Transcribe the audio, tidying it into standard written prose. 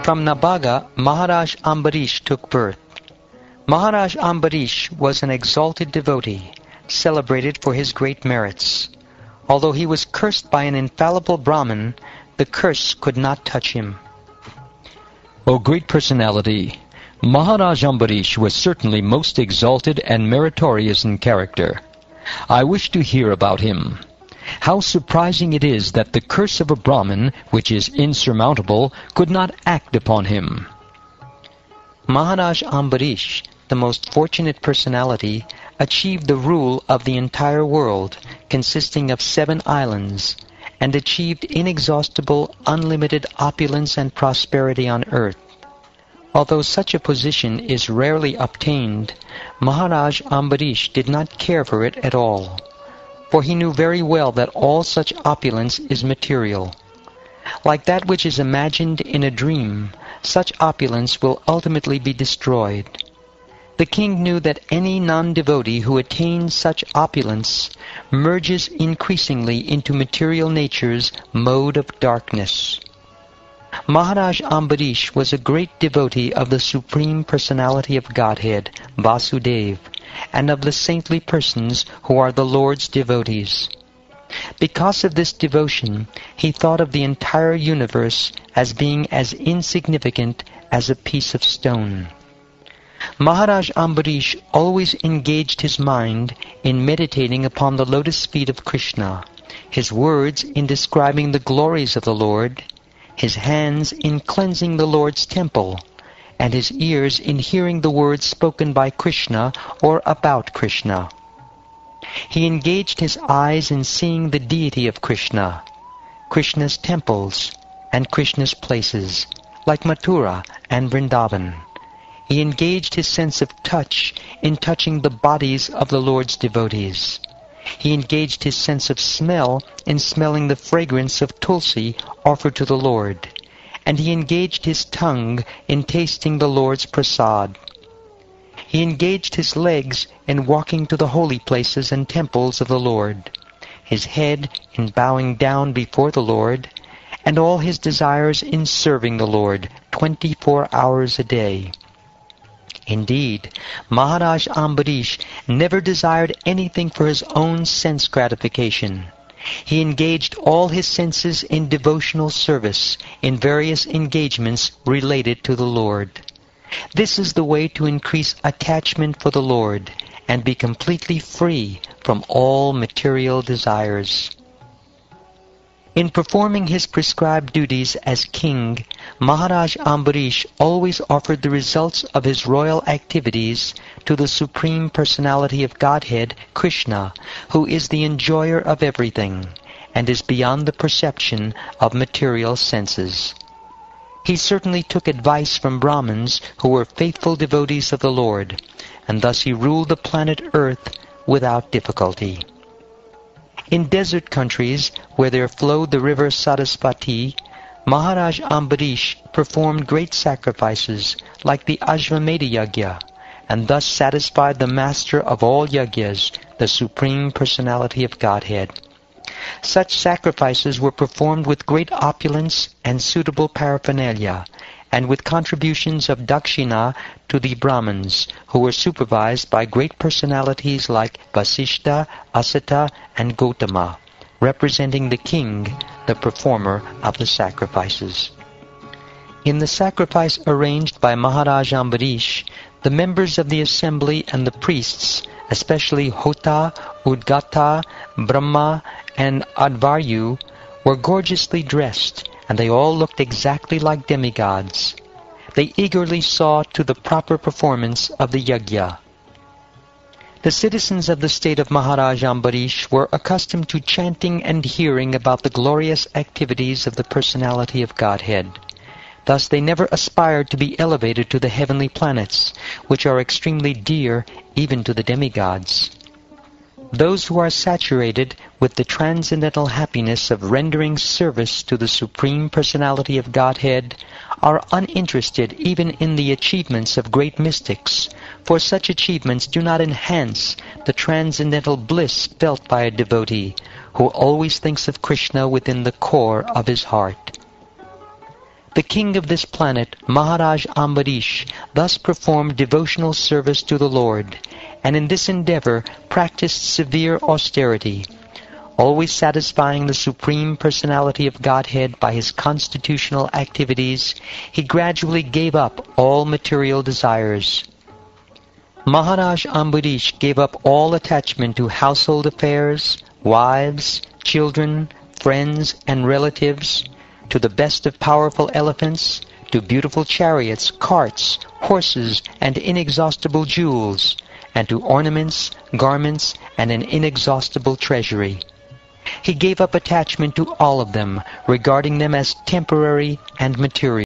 From Nabaga, Maharaj Ambarish took birth. Maharaj Ambarish was an exalted devotee, celebrated for his great merits. Although he was cursed by an infallible Brahmin, the curse could not touch him. O great personality, Maharaj Ambarish was certainly most exalted and meritorious in character. I wish to hear about him. How surprising it is that the curse of a Brahmin, which is insurmountable, could not act upon him. Maharaj Ambarish, the most fortunate personality, achieved the rule of the entire world, consisting of 7 islands, and achieved inexhaustible, unlimited opulence and prosperity on earth. Although such a position is rarely obtained, Maharaj Ambarish did not care for it at all, for he knew very well that all such opulence is material. Like that which is imagined in a dream, such opulence will ultimately be destroyed. The king knew that any non-devotee who attains such opulence merges increasingly into material nature's mode of darkness. Maharaj Ambarish was a great devotee of the Supreme Personality of Godhead, Vasudeva, and of the saintly persons who are the Lord's devotees. Because of this devotion, he thought of the entire universe as being as insignificant as a piece of stone. Maharaj Ambarish always engaged his mind in meditating upon the lotus feet of Krishna, his words in describing the glories of the Lord, his hands in cleansing the Lord's temple, and his ears in hearing the words spoken by Krishna or about Krishna. He engaged his eyes in seeing the deity of Krishna, Krishna's temples, and Krishna's places, like Mathura and Vrindavan. He engaged his sense of touch in touching the bodies of the Lord's devotees. He engaged his sense of smell in smelling the fragrance of tulsi offered to the Lord, and he engaged his tongue in tasting the Lord's prasad. He engaged his legs in walking to the holy places and temples of the Lord, his head in bowing down before the Lord, and all his desires in serving the Lord 24 hours a day. Indeed, Maharaj Ambarish never desired anything for his own sense gratification. He engaged all his senses in devotional service, in various engagements related to the Lord. This is the way to increase attachment for the Lord and be completely free from all material desires. In performing his prescribed duties as king, Maharaj Ambarish always offered the results of his royal activities to the Supreme Personality of Godhead, Krishna, who is the enjoyer of everything and is beyond the perception of material senses. He certainly took advice from Brahmins who were faithful devotees of the Lord, and thus he ruled the planet Earth without difficulty. In desert countries, where there flowed the river Saraswati, Maharaj Ambarish performed great sacrifices, like the Ashvamedha Yajna, and thus satisfied the master of all yajnas, the Supreme Personality of Godhead. Such sacrifices were performed with great opulence and suitable paraphernalia, and with contributions of dakshina to the Brahmins, who were supervised by great personalities like Vasishta, Asata, and Gotama, representing the king, the performer of the sacrifices. In the sacrifice arranged by Maharaj Ambarish, the members of the assembly and the priests, especially Hota, Udgata, Brahma, and Advaryu, were gorgeously dressed, and they all looked exactly like demigods. They eagerly saw to the proper performance of the yajna. The citizens of the state of Maharaj Ambarish were accustomed to chanting and hearing about the glorious activities of the Personality of Godhead. Thus they never aspired to be elevated to the heavenly planets, which are extremely dear even to the demigods. Those who are saturated with the transcendental happiness of rendering service to the Supreme Personality of Godhead are uninterested even in the achievements of great mystics, for such achievements do not enhance the transcendental bliss felt by a devotee who always thinks of Krishna within the core of his heart. The king of this planet, Maharaj Ambarish, thus performed devotional service to the Lord, and in this endeavor practiced severe austerity, always satisfying the Supreme Personality of Godhead by his constitutional activities. He gradually gave up all material desires. Maharaj Ambarish gave up all attachment to household affairs, wives, children, friends, and relatives, to the best of powerful elephants, to beautiful chariots, carts, horses, and inexhaustible jewels, and to ornaments, garments, and an inexhaustible treasury. He gave up attachment to all of them, regarding them as temporary and material.